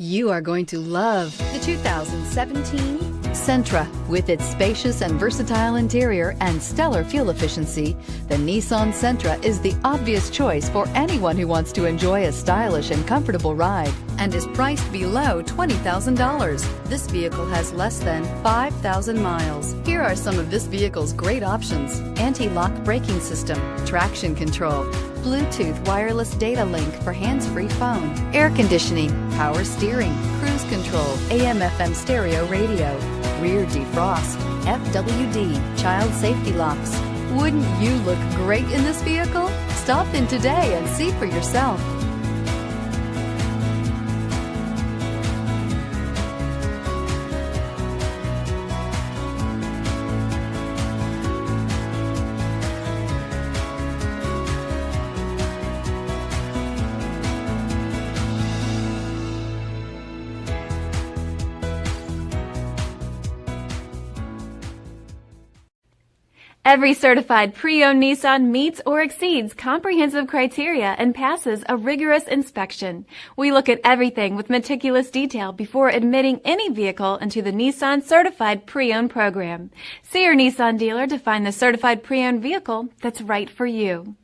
You are going to love the 2017 Sentra. With its spacious and versatile interior and stellar fuel efficiency, the Nissan Sentra is the obvious choice for anyone who wants to enjoy a stylish and comfortable ride and is priced below $20,000. This vehicle has less than 5,000 miles. Here are some of this vehicle's great options: anti-lock braking system, traction control, Bluetooth wireless data link for hands-free phone, air conditioning, power steering, cruise control, AM/FM stereo radio, rear defrost, FWD, child safety locks. Wouldn't you look great in this vehicle? Stop in today and see for yourself. Every certified pre-owned Nissan meets or exceeds comprehensive criteria and passes a rigorous inspection. We look at everything with meticulous detail before admitting any vehicle into the Nissan Certified Pre-Owned program. See your Nissan dealer to find the certified pre-owned vehicle that's right for you.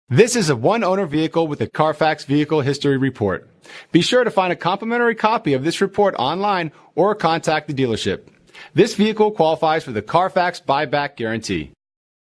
This is a one-owner vehicle with a Carfax Vehicle History Report. Be sure to find a complimentary copy of this report online or contact the dealership. This vehicle qualifies for the Carfax Buyback Guarantee.